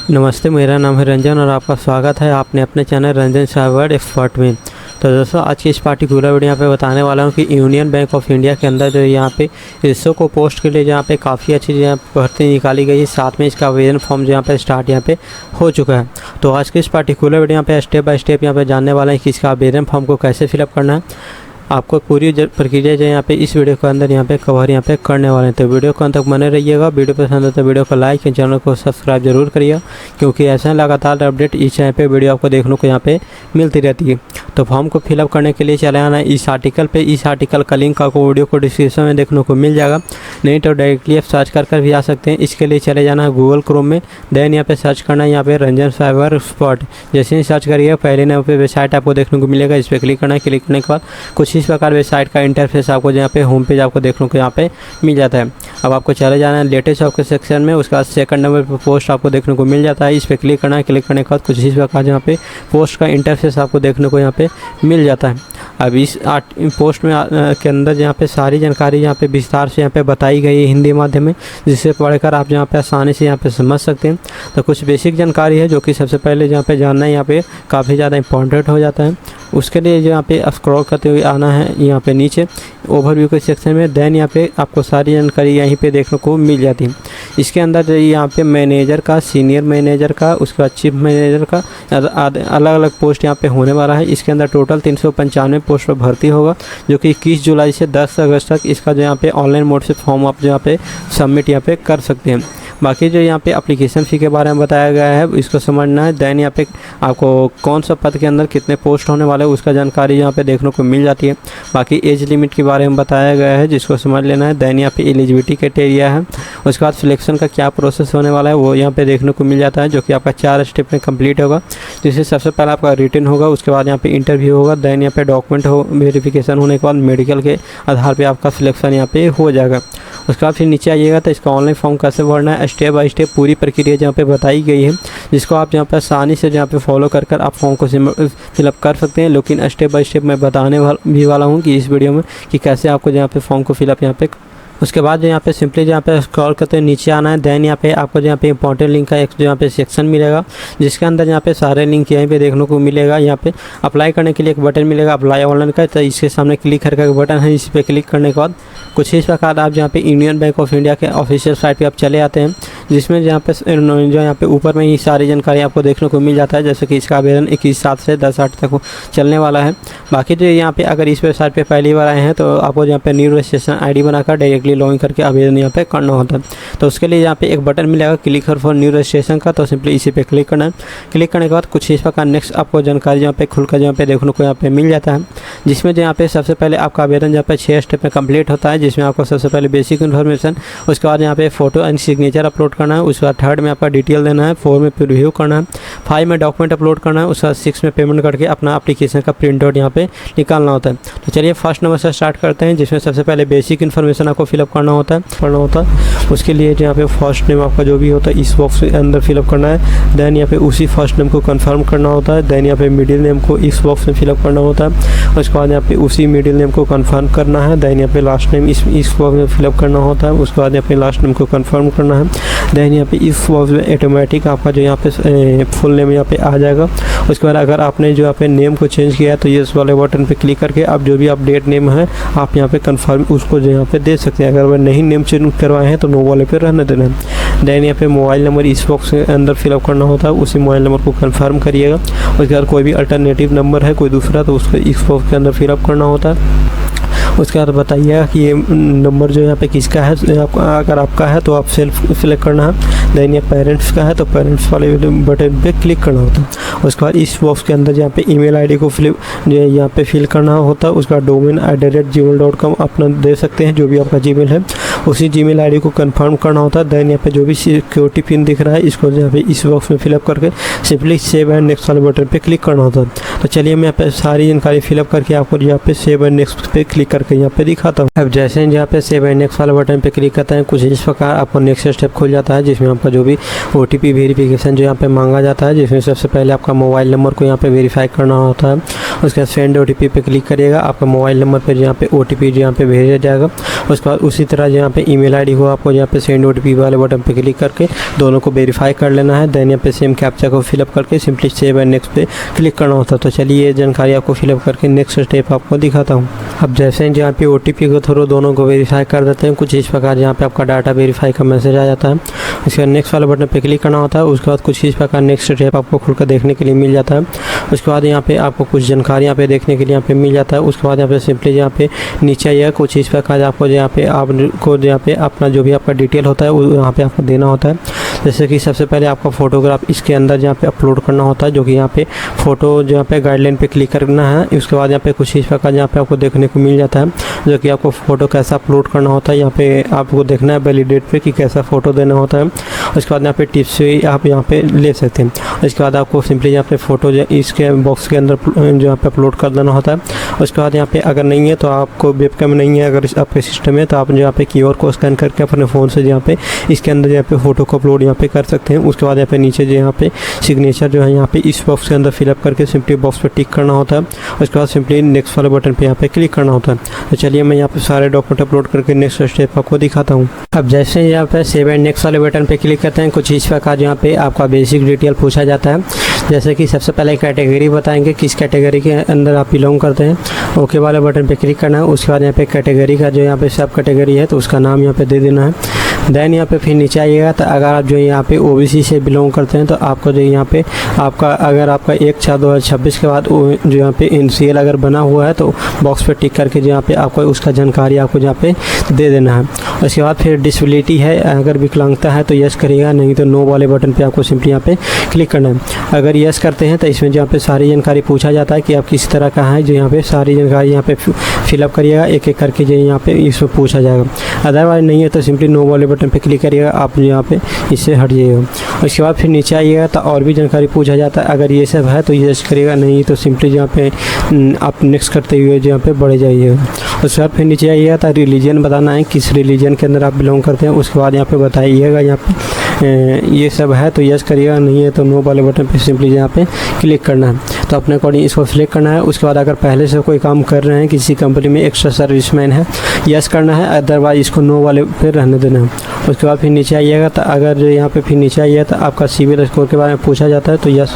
नमस्ते, मेरा नाम है रंजन और आपका स्वागत है आपने अपने चैनल रंजन साइबर एक्सपर्ट में। तो दोस्तों, आज की इस पार्टिकुलर वीडियो यहाँ पे बताने वाला हूँ कि यूनियन बैंक ऑफ इंडिया के अंदर जो यहाँ पे हिस्सों को पोस्ट के लिए जहाँ पे काफ़ी अच्छी जो भर्ती निकाली गई है, साथ में इसका आवेदन फॉर्म जो यहाँ पे स्टार्ट यहाँ पे हो चुका है। तो आज की इस पार्टिकुलर वीडियो यहाँ पे स्टेप बाय स्टेप यहाँ पे जानने वाला है कि इसका आवेदन फॉर्म को कैसे फिलअप करना है। आपको पूरी प्रक्रिया जो यहाँ पे इस वीडियो के अंदर यहाँ पे कवर यहाँ पे करने वाले हैं। तो वीडियो को अंत तक बने रहिएगा। वीडियो पसंद है तो वीडियो को लाइक और चैनल को सब्सक्राइब जरूर करिए, क्योंकि ऐसा लगातार अपडेट इस चैनल पे वीडियो आपको देखने को यहाँ पे मिलती रहती है। तो फॉर्म को फिलअप करने के लिए चले आना इस आर्टिकल पे। इस आर्टिकल का लिंक आपको वीडियो को डिस्क्रिप्शन में देखने को मिल जाएगा, नहीं तो डायरेक्टली आप सर्च कर भी आ सकते हैं। इसके लिए चले जाना है गूगल क्रोम में, देन यहाँ पे सर्च करना है यहाँ पे रंजन साइबर एक्सपर्ट। जैसे ही सर्च करिए पहले यहाँ पे वेबसाइट आपको देखने को मिलेगा, इस पर क्लिक करना है। क्लिक करने के बाद कुछ इस प्रकार वेबसाइट का इंटरफेस आपको यहाँ पे होम पेज आपको देखने को यहाँ पे मिल जाता है। अब आपको चले जाना है लेटेस्ट आपके सेक्शन में, उसके बाद सेकंड नंबर पर पोस्ट आपको देखने को मिल जाता है। इस पर क्लिक करना है। क्लिक करने के बाद कुछ इस प्रकार यहाँ पे पोस्ट का इंटरफेस आपको देखने को यहाँ पे मिल जाता है। अब इस पोस्ट में के अंदर यहाँ पे सारी जानकारी यहाँ पे विस्तार से यहाँ पे बताई गई है हिंदी माध्यम में, जिसे पढ़कर आप यहाँ पे आसानी से यहाँ पे समझ सकते हैं। तो कुछ बेसिक जानकारी है जो कि सबसे पहले यहाँ पे जानना है, यहाँ पे काफ़ी ज़्यादा इंपॉर्टेंट हो जाता है। उसके लिए जो यहाँ पे स्क्रॉल करते हुए आना है यहाँ पे नीचे ओवरव्यू के सेक्शन में, देन यहाँ पे आपको सारी जानकारी यहीं पे देखने को मिल जाती है। इसके अंदर जो यहाँ पे मैनेजर का, सीनियर मैनेजर का, उसके बाद चीफ मैनेजर का अलग अलग पोस्ट यहाँ पे होने वाला है। इसके अंदर टोटल 395 पोस्ट पर भर्ती होगा, जो कि 21 जुलाई से 10 अगस्त तक इसका जो यहाँ पे ऑनलाइन मोड से फॉर्म आप जो यहाँ पे सबमिट यहाँ पे कर सकते हैं। बाकी जो यहाँ पे एप्लीकेशन फ़ी के बारे में बताया गया है, इसको समझना है। देन यहाँ पे आपको कौन सा पद के अंदर कितने पोस्ट होने वाले हैं उसका जानकारी यहाँ पे देखने को मिल जाती है। बाकी एज लिमिट के बारे में बताया गया है, जिसको समझ लेना है। देन यहाँ पे एलिजिबिलिटी क्राइटेरिया है, उसके बाद सिलेक्शन का क्या प्रोसेस होने वाला है वो यहाँ पे देखने को मिल जाता है, जो कि आपका 4 स्टेप में कंप्लीट होगा। जिससे सबसे पहले आपका रिटन होगा, उसके बाद यहाँ पे इंटरव्यू होगा, देन यहाँ पे डॉक्यूमेंट वेरिफिकेशन होने के बाद मेडिकल के आधार पर आपका सिलेक्शन यहाँ पे हो जाएगा। उसके बाद फिर नीचे आइएगा तो इसका ऑनलाइन फॉर्म कैसे भरना है, स्टेप बाय स्टेप पूरी प्रक्रिया जहाँ पे बताई गई है, जिसको आप यहाँ पे आसानी से जहाँ पे फॉलो कर आप फॉर्म को फिलअप कर सकते हैं। लेकिन स्टेप बाय स्टेप मैं बताने वाला हूँ कि इस वीडियो में कि कैसे आपको यहाँ पे फॉर्म को फिलअप यहाँ पे। उसके बाद जो यहाँ पे सिंपली जहाँ पे स्क्रॉल करते हैं नीचे आना है। देन यहाँ पे आपको यहाँ पे इंपॉर्टेंट लिंक का एक जो यहाँ पे सेक्शन मिलेगा, जिसके अंदर यहाँ पे सारे लिंक यहीं पे देखने को मिलेगा। यहाँ पे अप्लाई करने के लिए एक बटन मिलेगा अप्लाई ऑनलाइन का, तो इसके सामने क्लिक करके एक बटन है, इस पर क्लिक करने के बाद कुछ इस प्रकार आप यहाँ पे यूनियन बैंक ऑफ इंडिया के ऑफिशियल साइट पर आप चले आते हैं, जिसमें यहाँ पे जो यहाँ पे ऊपर में ही सारी जानकारी आपको देखने को मिल जाता है। जैसे कि इसका आवेदन 21/7 से 10/8 तक चलने वाला है। बाकी जो यहाँ पे अगर इस वेबसाइट पे पहली बार आए हैं तो आपको यहाँ पे न्यू रजिस्ट्रेशन ID बनाकर डायरेक्टली लॉगिन करके आवेदन यहाँ पे करना होता है। तो उसके लिए यहाँ पे एक बटन मिलेगा क्लिक फॉर न्यू रजिस्ट्रेशन का, तो सिंपली इसी पे क्लिक करना है। क्लिक करने के बाद कुछ इस प्रकार नेक्स्ट आपको जानकारी यहाँ पे खुलकर यहाँ पे देखने को यहाँ पे मिल जाता है, जिसमें यहाँ पे सबसे पहले आपका आवेदन यहाँ पे 6 स्टेप में कंप्लीट होता है, जिसमें आपको सबसे पहले बेसिक इन्फॉर्मेशन, उसके बाद यहाँ पे फोटो एंड सिग्नेचर अपलोड करना है, उसके बाद 3rd में आपका डिटेल देना है, 4 में प्रीव्यू करना है, 5 में डॉक्यूमेंट अपलोड करना है, उसके बाद 6 में पेमेंट करके अपना एप्लीकेशन का प्रिंट आउट यहाँ पे निकालना होता है। तो चलिए फर्स्ट नंबर से स्टार्ट करते हैं, जिसमें सबसे पहले बेसिक इन्फॉर्मेशन आपको फिलअप करना होता है। उसके लिए यहाँ पे फर्स्ट नेम आपका जो भी होता है इस बॉक्स के अंदर फिलअप करना है। देन यहाँ पे उसी फर्स्ट नेम को कंफर्म करना होता है। देन यहाँ पे मिडिल नेम को इस बॉक्स में फिलअप करना होता है। उसके बाद यहाँ पे उसी मिडिल नेम को कंफर्म करना है। देन यहाँ पे लास्ट नेम इस बॉक्स में फिलअप करना होता है। उसके बाद यहाँ पे लास्ट नेम को कंफर्म करना है। देन यहाँ पे इस बॉक्स में ऑटोमेटिक आपका जो यहाँ पे फुल नेम यहाँ पे आ जाएगा। उसके बाद अगर आपने जो यहाँ पे नेम को चेंज किया है तो ये वाले बटन पे क्लिक करके आप जो भी अपडेट नेम है आप यहाँ पे कंफर्म उसको जो यहाँ पे दे सकते हैं। अगर वह नहीं नेम चेंज करवाए हैं तो नो वाले पे रहने देना है। देन यहाँ पे मोबाइल नंबर इस बॉक्स के अंदर फिलअप करना होता है, उसी मोबाइल नंबर को कंफर्म करिएगा। उसके बाद कोई भी अल्टरनेटिव नंबर है कोई दूसरा तो उसको इस बॉक्स के अंदर फिलअप करना होता है। उसके बाद बताइएगा कि ये नंबर जो यहाँ पे किसका है, अगर आपका है तो आप सेल्फ सिलेक्ट करना है। देन ये पेरेंट्स का है तो पेरेंट्स वाले बटन पे क्लिक करना होता है। उसके बाद इस बॉक्स के अंदर यहाँ पे ईमेल ID को यहाँ पे फिल करना होता है। उसके बाद domain@gmail.com अपना दे सकते हैं, जो भी आपका जीमेल है उसी जीमेल ID को कंफर्म करना होता है। देन यहाँ पे जो भी सिक्योरिटी पिन दिख रहा है इसको यहाँ पे इस बॉक्स में फिलअप करके सिंपली सेव एंड नेक्स्ट वाले बटन पे क्लिक करना होता है। तो चलिए मैं यहाँ पे सारी जानकारी फिलअप करके आपको यहाँ पे सेव एंड नेक्स्ट पे क्लिक करके यहाँ पे दिखाता हूँ। अब जैसे ही यहाँ पे सेव एंड नेक्स्ट वाले बटन पे क्लिक करते हैं कुछ इस प्रकार आपको नेक्स्ट स्टेप खुल जाता है, जिसमें आपका जो भी OTP वेरिफिकेशन जो यहाँ पे मांगा जाता है, जिसमें सबसे पहले आपका मोबाइल नंबर को यहाँ पे वेरीफाई करना होता है। उसके बाद सेंड OTP पे क्लिक करिएगा, आपका मोबाइल नंबर पर यहाँ पे OTP जो यहाँ पे भेजा जाएगा। उसके बाद उसी तरह यहाँ पे ईमेल आईडी को आपको यहाँ पे सेंड OTP वाले बटन पे क्लिक करके दोनों को वेरीफाई कर लेना है। देन यहाँ पे सेम कैप्चा को फिलअप करके सिंपली सेव एंड नेक्स्ट पे क्लिक करना होता है। तो चलिए ये जानकारी आपको फिलअप करके नेक्स्ट स्टेप आपको दिखाता हूँ। अब जैसे यहाँ पे OTP के थ्रू दोनों को वेरीफाई कर देते हैं, कुछ इस प्रकार यहाँ पे आपका डाटा वेरीफाई का मैसेज आ जाता है। उसके बाद नेक्स्ट वाले बटन पे क्लिक करना होता है। उसके बाद कुछ इस प्रकार नेक्स्ट स्टेप आपको खुलकर देखने के लिए मिल जाता है। उसके बाद यहाँ पे आपको कुछ जानकारी यहाँ पे देखने के लिए यहाँ पे मिल जाता है। उसके बाद यहाँ पे सिंपली यहाँ पे नीचे आइए, कुछ इस प्रकार आपको यहाँ पे आपको यहाँ पे अपना जो भी आपका डिटेल होता है वो यहाँ पे आपको देना होता है। जैसे कि सबसे पहले आपका फ़ोटोग्राफ इसके अंदर यहाँ पे अपलोड करना होता है, जो कि यहाँ पे फ़ोटो जो यहाँ पे गाइडलाइन पे क्लिक करना है। उसके बाद यहाँ पे कुछ इस प्रकार यहाँ पे आपको देखने को मिल जाता है, जो कि आपको फ़ोटो कैसा अपलोड करना होता है यहाँ पे आपको देखना है वैलिडेट पे कि कैसा फ़ोटो देना होता है। उसके बाद यहाँ पे टिप्स भी आप यहाँ पे ले सकते हैं। उसके बाद आपको सिंपली यहाँ पे फ़ोटो इसके बॉक्स के अंदर जो यहाँ पे अपलोड कर देना होता है। उसके बाद यहाँ पे अगर नहीं है तो आपको वेबकैम नहीं है अगर आपके सिस्टम में, तो आप यहाँ पे QR को स्कैन करके अपने फ़ोन से यहाँ पे इसके अंदर यहाँ पे फ़ोटो को अपलोड यहाँ पे कर सकते हैं। उसके बाद यहाँ पे नीचे जो यहाँ पे सिग्नेचर जो है यहाँ पे इस बॉक्स के अंदर फिलअप करके सिंपली बॉक्स पे टिक करना होता है। उसके बाद सिंपली नेक्स्ट वाले बटन पे यहाँ पे क्लिक करना होता है। तो चलिए मैं यहाँ पे सारे डॉक्यूमेंट अपलोड करके नेक्स्ट स्टेप आपको दिखाता हूँ। अब जैसे यहाँ पे सेव एंड नेक्स्ट वाले बटन पे क्लिक करते हैं, कुछ इस प्रकार यहाँ पे आपका बेसिक डिटेल पूछा जाता है। जैसे कि सबसे पहले कैटेगरी बताएंगे, किस कैटेगरी के अंदर आप बिलोंग करते हैं। ओके वाले बटन पे क्लिक करना है। उसके बाद यहाँ पे कैटेगरी का जो यहाँ पे सब कैटेगरी है तो उसका नाम यहाँ पे दे देना है। देन यहाँ पे फिर नीचे आइएगा, तो अगर आप जो यहाँ पे OBC से बिलोंग करते हैं तो आपको जो यहाँ पे आपका अगर आपका 1/4/2026 के बाद जो यहाँ पे NCL अगर बना हुआ है तो बॉक्स पे टिक करके जो यहाँ पे आपको उसका जानकारी आपको यहाँ पे दे देना है। उसके बाद फिर डिसेबिलिटी है, अगर विकलांगता है तो यस करिएगा, नहीं तो नो वाले बटन पे आपको सिंपली यहाँ पे क्लिक करना है। अगर यस करते हैं तो इसमें यहाँ पे सारी जानकारी पूछा जाता है कि आप किस तरह का है, जो यहाँ पे सारी जानकारी यहाँ पे फिलअप करिएगा, एक एक करके जो यहाँ पे इसमें पूछा जाएगा। अदरवाइज नहीं है तो सिंपली नो वाले बटन पे क्लिक करिएगा, आप यहाँ पे इससे हट जाइएगा। उसके बाद फिर नीचे आइएगा तो और भी जानकारी पूछा जाता है, अगर ये सब है तो यस करिएगा, नहीं तो सिंपली यहाँ पे आप नेक्स्ट करते हुए यहाँ पे बढ़ जाइएगा। उसके बाद फिर नीचे आइएगा तो रिलीजन बताना है, किस रिलीजन के अंदर आप बिलोंग करते हैं। उसके बाद यहाँ पे बताइएगा, यहाँ पे ये सब है तो यस करिएगा, नहीं है तो नो वाले बटन पे सिंपली यहाँ पे क्लिक करना है। तो अपने अकॉर्डिंग इसको सिलेक्ट करना है। उसके बाद अगर पहले से कोई काम कर रहे हैं किसी कंपनी में, एक्स्ट्रा सर्विसमैन है, यस करना है, अदरवाइज इसको नो वाले पे रहने देना है। उसके बाद फिर नीचे आइएगा तो अगर यहाँ पे फिर नीचे आइएगा तो आपका सिविल स्कोर के बारे में पूछा जाता है, तो यस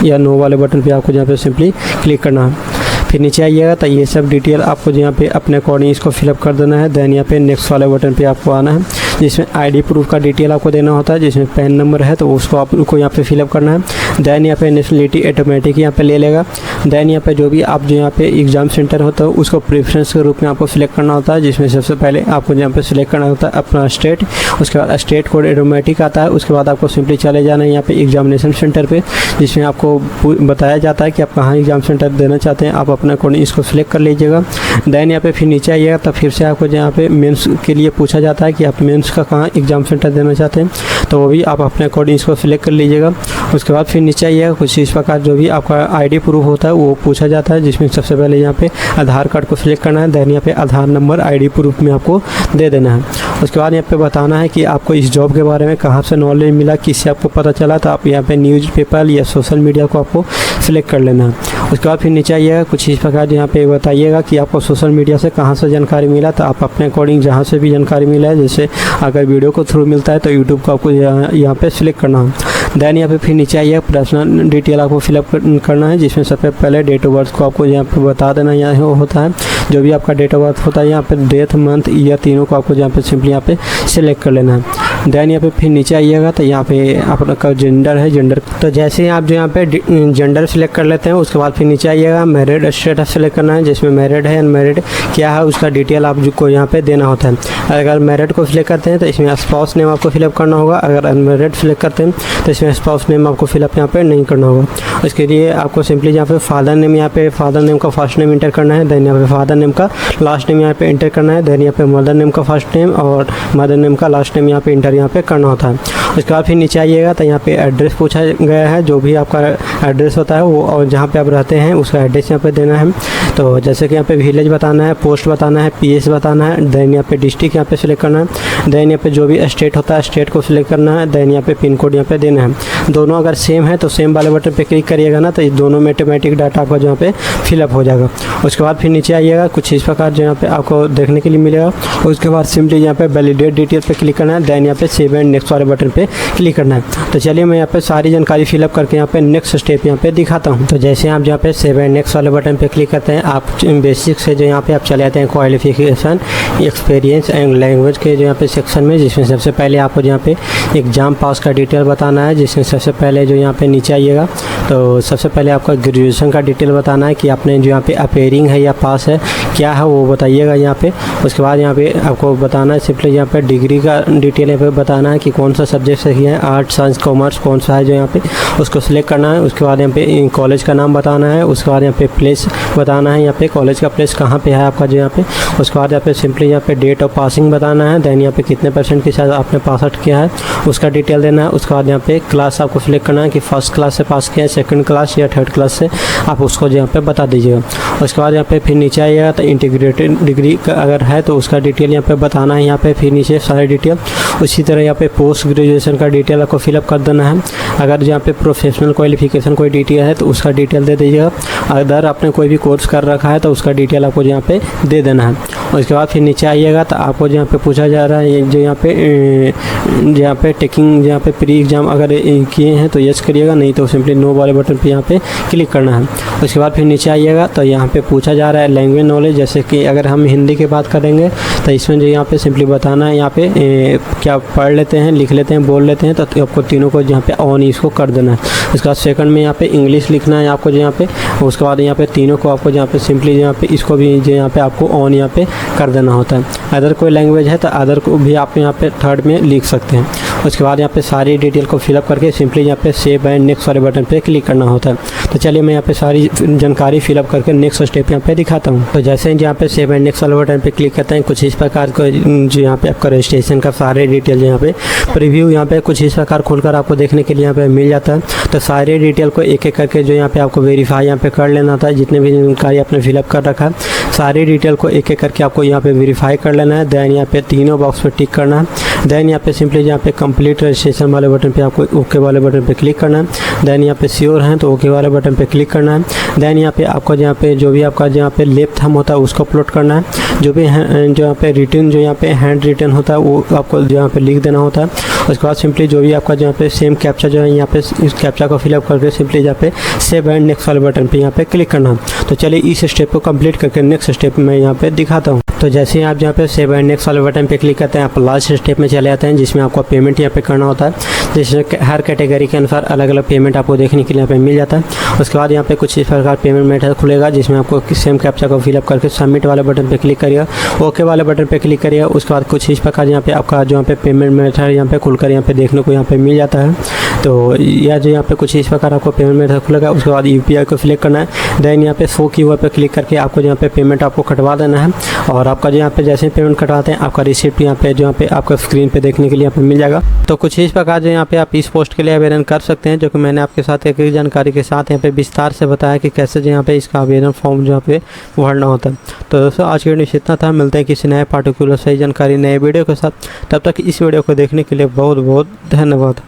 या नो वाले बटन पे आपको यहाँ पे सिंपली क्लिक करना है। फिर नीचे आइएगा तो ये सब डिटेल आपको यहाँ पे अपने अकॉर्डिंग इसको फिलअप कर देना है। देन यहाँ पे नेक्स्ट वाले बटन पे आपको आना है, जिसमें ID प्रूफ का डिटेल आपको देना होता है, जिसमें पैन नंबर है तो उसको आपको यहाँ पे फिलअप करना है। देन यहाँ पे नेशनलिटी ऑटोमेटिक यहाँ पे ले लेगा। देन यहाँ पे जो भी आप जो यहाँ पे एग्ज़ाम सेंटर होता है उसको प्रेफरेंस के रूप में आपको सिलेक्ट करना होता है, जिसमें सबसे पहले आपको यहाँ पे सिलेक्ट करना होता है अपना स्टेट। उसके बाद स्टेट कोड ऑटोमेटिक आता है। उसके बाद आपको सिंपली चले जाना है यहाँ पे एग्जामिनेशन सेंटर पे, जिसमें आपको बताया जाता है कि आप कहाँ एग्ज़ाम सेंटर देना चाहते हैं। आप अपने अकॉर्डिंग इसको सिलेक्ट कर लीजिएगा। देन यहाँ पे फिर नीचे आइएगा तो फिर से आपको यहाँ पे मेंस के लिए पूछा जाता है कि आप मेंस का कहाँ एग्ज़ाम सेंटर देना चाहते हैं, तो वो भी आप अपने अकॉर्डिंग इसको सिलेक्ट कर लीजिएगा। उसके बाद फिर नीचे आइएगा, कुछ इस प्रकार जो भी आपका ID प्रूफ होता है वो पूछा जाता है, जिसमें सबसे पहले यहाँ पे आधार कार्ड को सिलेक्ट करना है। देन यहाँ पे आधार नंबर ID प्रूफ में आपको दे देना है। उसके बाद यहाँ पे बताना है कि आपको इस जॉब के बारे में कहाँ से नॉलेज मिला, किससे आपको पता चला, तो आप यहाँ पे न्यूज़पेपर या सोशल मीडिया को आपको सिलेक्ट कर लेना है। उसके बाद फिर नीचे आइएगा, कुछ इस प्रकार यहाँ पे बताइएगा कि आपको सोशल मीडिया से कहाँ से जानकारी मिला, तो आप अपने अकॉर्डिंग जहाँ से भी जानकारी मिला है, जैसे अगर वीडियो को थ्रू मिलता है तो यूट्यूब को आपको यहाँ पे सिलेक्ट करना है। देन यहाँ पे फिर नीचे आइए, पर्सनल डिटेल आपको फिलअप करना है, जिसमें सबसे पहले डेट ऑफ बर्थ को आपको यहाँ पे बता देना यहाँ होता है। जो भी आपका डेट ऑफ बर्थ होता है यहाँ पे डेट मंथ ईयर तीनों को आपको यहाँ पे सिंपली यहाँ पे सिलेक्ट कर लेना है। देन यहाँ पे फिर नीचे आइएगा तो यहाँ पे आपका जेंडर है, जेंडर तो जैसे आप जो यहाँ पे जेंडर सिलेक्ट कर लेते हैं उसके बाद फिर नीचे आइएगा मैरिड स्टेटस सेलेक्ट करना है, जिसमें मैरिड है अनमैरिड क्या है उसका डिटेल आपको यहाँ पे देना होता है। अगर मैरिड को सिलेक्ट करते हैं तो इसमें स्पाउस नेम आपको फिलअप करना होगा। अगर अनमैरिड सिलेक्ट करते हैं तो इसमें स्पाउस नेम आपको फिलअप यहाँ पे नहीं करना होगा। उसके लिए आपको सिंपली यहाँ पे फादर नेम, यहाँ पे फादर नेम का फर्स्ट नेम इंटर करना है। देन यहाँ पे फादर नेम का लास्ट नेम यहाँ पे इंटर करना है। देन यहाँ पे मदर नेम का फर्स्ट नेम और मदर नेम का लास्ट नेम यहाँ पे इंटर यहाँ पे करना होता है। उसके बाद फिर नीचे आइएगा तो यहाँ पे एड्रेस पूछा गया है, जो भी आपका एड्रेस होता है वो और जहाँ पे आप रहते हैं उसका एड्रेस यहाँ पे देना है। तो जैसे कि यहाँ पे विलेज बताना है, पोस्ट बताना है, पीएस बताना है, देन यहाँ पे डिस्ट्रिक्ट यहाँ पे सिलेक्ट करना है, देन यहाँ पे जो भी स्टेट होता है स्टेट को सिलेक्ट करना है, देन यहाँ पे पिन कोड यहाँ पे देना है। दोनों अगर सेम है तो सेम वाले बटन पे क्लिक करिएगा ना, तो ये दोनों में ऑटोमेटिक डाटा आपका यहाँ पे फिलअप हो जाएगा। उसके बाद फिर नीचे आइएगा, कुछ इस प्रकार जो यहाँ पे आपको देखने के लिए मिलेगा। उसके बाद सिंपली यहाँ पे वैलिडेट डिटेल पे क्लिक करना है, देन यहाँ पे सेव एंड नेक्स्ट वाले बटन पे क्लिक करना है। तो चलिए मैं यहाँ पे सारी जानकारी फिलअप करके यहाँ पे नेक्स्ट स्टेप यहाँ पे दिखाता हूँ। तो जैसे आप यहाँ पे सेव एंड नेक्स्ट वाले बटन पे क्लिक करते हैं, आप बेसिक से जो यहाँ पे आप चले जाते हैं क्वालिफिकेशन, एक्सपीरियंस एंड लैंग्वेज के जो यहाँ पे सेक्शन में, जिसमें सबसे पहले आपको यहाँ पे एग्जाम पास का डिटेल बताना है। जिसमें सबसे पहले जो यहाँ पे नीचे आइएगा तो सबसे पहले आपका ग्रेजुएशन का डिटेल बताना है कि आपने जो यहाँ पे अपेयरिंग है या पास है क्या है वो बताइएगा यहाँ पे। उसके बाद यहाँ पे आपको बताना है सिंपली यहाँ पे डिग्री का डिटेल यहाँ पे बताना है कि कौन सा सब्जेक्ट से किया है, आर्ट्स साइंस कॉमर्स कौन सा है जो यहाँ पे उसको सिलेक्ट करना है। उसके बाद यहाँ पे कॉलेज का नाम बताना है। उसके बाद यहाँ पे प्लेस बताना है, यहाँ पे कॉलेज का प्लेस कहाँ पे है आपका जो यहाँ पे। उसके बाद यहाँ पे सिंपली यहाँ पे डेट ऑफ पासिंग बताना है, देन यहाँ पे कितने % के साथ आपने पास आउट किया है उसका डिटेल देना है। उसके बाद यहाँ पे क्लास आपको सिलेक्ट करना है कि फर्स्ट क्लास से पास किया है, सेकंड क्लास या थर्ड क्लास से, आप उसको यहाँ पे बता दीजिएगा। उसके बाद यहाँ पे फिर नीचे आइएगा तो इंटीग्रेटेड डिग्री का अगर है तो उसका डिटेल यहाँ पे बताना है। यहाँ पे फिर नीचे सारे डिटेल, उसी तरह यहाँ पे पोस्ट ग्रेजुएशन का डिटेल आपको फिलअप कर देना है। अगर यहाँ पे प्रोफेशनल क्वालिफिकेशन कोई डिटेल है तो उसका डिटेल दे दीजिएगा। अगर आपने कोई भी कोर्स कर रखा है तो उसका डिटेल आपको यहाँ पे दे देना है। उसके बाद फिर नीचे आइएगा तो आपको यहाँ पे पूछा जा रहा है जो यहाँ पे टेकिंग यहाँ पे प्री एग्ज़ाम अगर किए हैं तो यस करिएगा, नहीं तो सिंपली नो वाले बटन पे यहाँ पे क्लिक करना है। उसके बाद फिर नीचे आइएगा तो यहाँ पे पूछा जा रहा है लैंग्वेज नॉलेज, जैसे कि अगर हम हिंदी की बात करेंगे तो इसमें जो यहाँ पे सिंपली बताना है यहाँ पे क्या पढ़ लेते हैं, लिख लेते हैं, बोल लेते हैं, तो आपको तीनों को यहाँ पे ऑन इसको कर देना है। उसके बाद सेकंड में यहाँ पे इंग्लिश लिखना है आपको यहाँ पे। उसके बाद यहाँ पे तीनों को आपको यहाँ पे सिंपली यहाँ पे इसको भी जो यहाँ पे आपको ऑन यहाँ पे कर देना होता है। अदर कोई लैंग्वेज है तो अदर को भी आप यहाँ पे थर्ड में लिख सकते हैं। उसके बाद यहाँ पे सारी डिटेल को फिलअप करके सिंपली यहाँ पे सेव एंड नेक्स्ट वाले बटन पे क्लिक करना होता है। तो चलिए मैं यहाँ पे सारी जानकारी फिलअप करके नेक्स्ट स्टेप यहाँ पे दिखाता हूँ। तो जैसे ही यहाँ पे सेव एंड नेक्स्ट वाले बटन पे क्लिक करते हैं, कुछ इस प्रकार को जो यहाँ पे आपका रजिस्ट्रेशन का सारे डिटेल यहाँ पे प्रीव्यू यहाँ पे कुछ इस प्रकार खुलकर आपको देखने के लिए यहाँ पे मिल जाता है। तो सारे डिटेल को एक एक करके जो यहाँ पे आपको वेरीफाई यहाँ पे कर लेना था, जितने भी जानकारी आपने फिलअप कर रखा है सारी डिटेल को एक एक करके आपको यहाँ पे वेरीफाई कर लेना है। देन यहाँ पे तीनों बॉक्स पे टिक करना है। देन यहाँ पे सिंपली यहाँ पे कंप्लीट रजिस्ट्रेशन वाले बटन पे आपको ओके वाले बटन पे क्लिक करना है। देन यहाँ पे श्योर हैं तो ओके वाले बटन पे क्लिक करना है। देन यहाँ पे आपको यहाँ पे जो भी आपका यहाँ पे लेफ्ट थंब होता है उसको अपलोड करना है। जो भी जो यहाँ पे रिटर्न जो यहाँ पे हैंड रिटर्न होता है वो आपको यहाँ पे लिख देना होता है। उसके बाद सिंपली जो भी आपका यहाँ पे सेम कैप्चा जो है यहाँ पे इस कैप्चा को फिलअप करके सिंपली यहाँ पे सेव एंड नेक्स्ट वाले बटन पे यहाँ पे क्लिक करना। तो चलिए इस स्टेप को कंप्लीट करके नेक्स्ट स्टेप में यहाँ पे दिखाता हूँ। तो जैसे ही आप यहाँ पे सेव एंड नेक्स्ट वाले बटन पे क्लिक करते हैं, आप लास्ट स्टेप में चले जाते हैं जिसमें आपको पेमेंट यहाँ पे करना होता है। जिसमें हर कैटेगरी के अनुसार अलग अलग पेमेंट आपको देखने के लिए यहाँ पे मिल जाता है। उसके बाद यहाँ पे कुछ इस प्रकार पेमेंट मेथड खुलेगा जिसमें आपको सेम कैप्चा को फिलअप करके सबमिट वाले बटन पे क्लिक करिएगा, ओके वाले बटन पे क्लिक करिएगा। उसके बाद कुछ इस प्रकार यहाँ पे आपका जो यहाँ पे पेमेंट मेथड यहाँ पे खुलकर यहाँ पे देखने को यहाँ पे मिल जाता है। तो यह जो यहाँ पे कुछ इस प्रकार आपको पेमेंट मेथड खुलेगा। उसके बाद UPI को सिलेक्ट करना है। देन यहाँ पे शो कीवर्ड पे क्लिक करके आपको यहाँ पे पेमेंट आपको कटवा देना है। और आपका जो यहाँ पे जैसे पेमेंट कटवाते हैं आपका रिसिप्ट यहाँ पे आपका स्क्रीन पे देखने के लिए यहाँ पे मिल जाएगा। तो कुछ इस प्रकार जो यहाँ पे आप इस पोस्ट के लिए आवेदन कर सकते हैं, जो कि मैंने आपके साथ एक जानकारी के साथ यहाँ पे विस्तार से बताया कि कैसे जो यहाँ पे इसका आवेदन फॉर्म जो यहाँ पे भरना होता है। तो दोस्तों आज की वीडियो इतना था, मिलते हैं किसी नए पार्टिकुलर सही जानकारी नए वीडियो के साथ। तब तक इस वीडियो को देखने के लिए बहुत बहुत धन्यवाद।